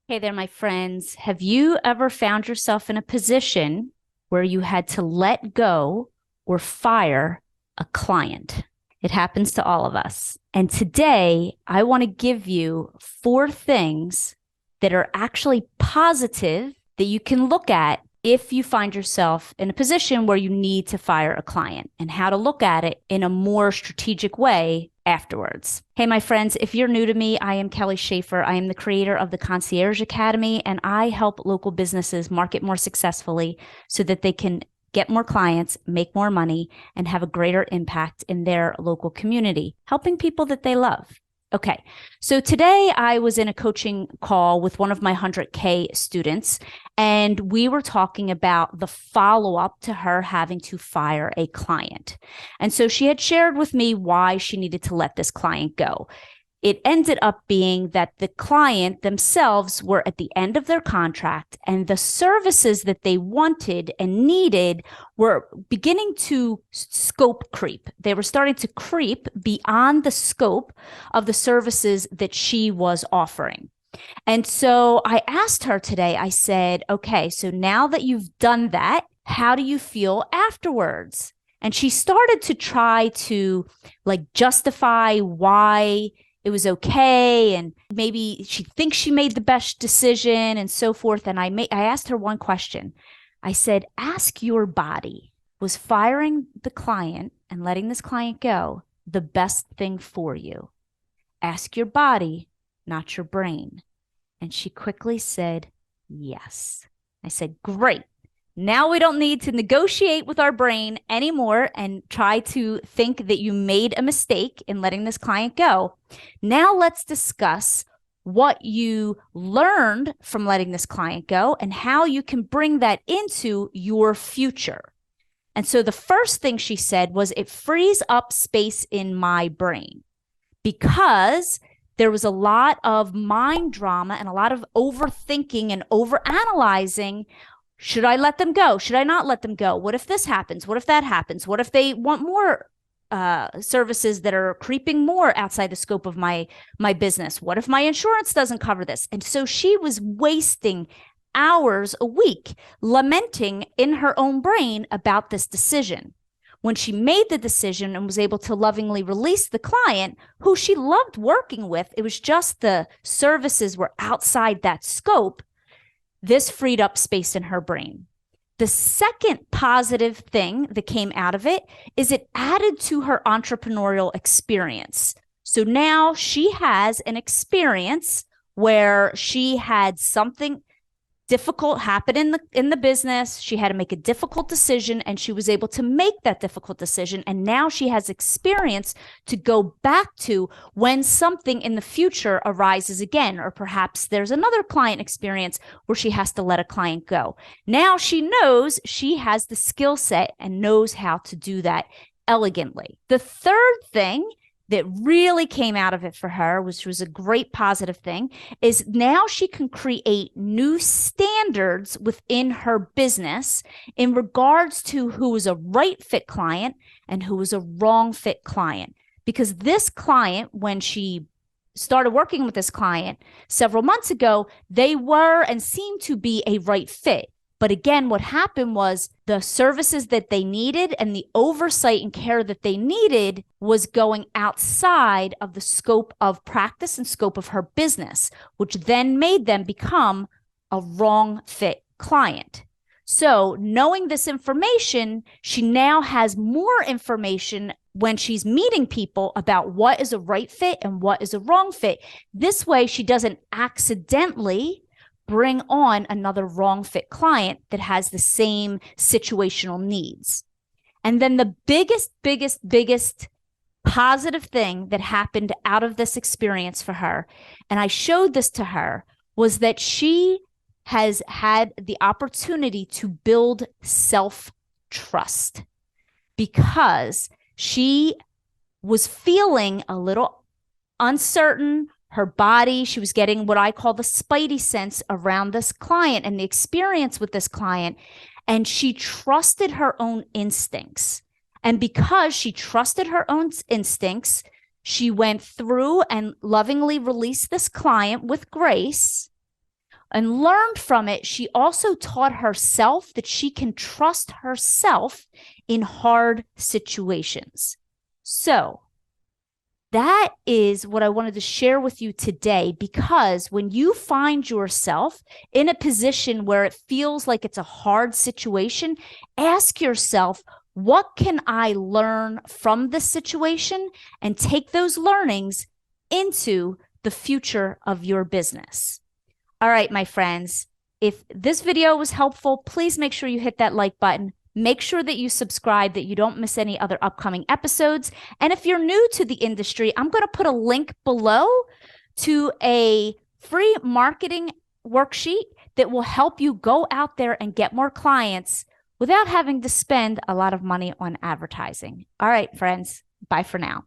Hey there, my friends. Have you ever found yourself in a position where you had to let go or fire a client? It happens to all of us. And today, I want to give you four things that are actually positive that you can look at if you find yourself in a position where you need to fire a client, and how to look at it in a more strategic way afterwards. Hey, my friends, if you're new to me, I am Kelly Schaefer. I am the creator of the Concierge Academy, and I help local businesses market more successfully so that they can get more clients, make more money, and have a greater impact in their local community, helping people that they love. Okay, so today I was in a coaching call with one of my 100K students, and we were talking about the follow-up to her having to fire a client. And so she had shared with me why she needed to let this client go. It ended up being that the client themselves were at the end of their contract, and the services that they wanted and needed were beginning to scope creep. They were starting to creep beyond the scope of the services that she was offering. And so I asked her today, I said, okay, so now that you've done that, how do you feel afterwards? And she started to try to justify why it was okay, and maybe she thinks she made the best decision and so forth. And I asked her one question. I said, ask your body, was firing the client and letting this client go the best thing for you? Ask your body, not your brain. And she quickly said, yes. I said, great. Now we don't need to negotiate with our brain anymore and try to think that you made a mistake in letting this client go. Now let's discuss what you learned from letting this client go and how you can bring that into your future. And so the first thing she said was, it frees up space in my brain, because there was a lot of mind drama and a lot of overthinking and overanalyzing. Should I let them go? Should I not let them go? What if this happens? What if that happens? What if they want more services that are creeping more outside the scope of my business? What if my insurance doesn't cover this? And so she was wasting hours a week lamenting in her own brain about this decision. When she made the decision and was able to lovingly release the client who she loved working with, it was just the services were outside that scope. This freed up space in her brain. The second positive thing that came out of it is it added to her entrepreneurial experience. So now she has an experience where she had something difficult happen in the business. She had to make a difficult decision, and she was able to make that difficult decision. And now she has experience to go back to when something in the future arises again, or perhaps there's another client experience where she has to let a client go. Now she knows she has the skill set and knows how to do that elegantly. The third thing that really came out of it for her, which was a great positive thing, is now she can create new standards within her business in regards to who was a right fit client and who was a wrong fit client. Because this client, when she started working with this client several months ago, they were and seemed to be a right fit. But again, what happened was the services that they needed and the oversight and care that they needed was going outside of the scope of practice and scope of her business, which then made them become a wrong fit client. So knowing this information, she now has more information when she's meeting people about what is a right fit and what is a wrong fit. This way, she doesn't accidentally bring on another wrong fit client that has the same situational needs. And then the biggest positive thing that happened out of this experience for her, and I showed this to her, was that she has had the opportunity to build self-trust, because she was feeling a little uncertain. Her body, she was getting what I call the spidey sense around this client and the experience with this client. And she trusted her own instincts. And because she trusted her own instincts, she went through and lovingly released this client with grace, and learned from it, she also taught herself that she can trust herself in hard situations. So that is what I wanted to share with you today, because when you find yourself in a position where it feels like it's a hard situation, ask yourself, what can I learn from this situation, and take those learnings into the future of your business. All right, my friends, if this video was helpful, please make sure you hit that like button. Make sure that you subscribe, that you don't miss any other upcoming episodes. And if you're new to the industry, I'm going to put a link below to a free marketing worksheet that will help you go out there and get more clients without having to spend a lot of money on advertising. All right, friends, bye for now.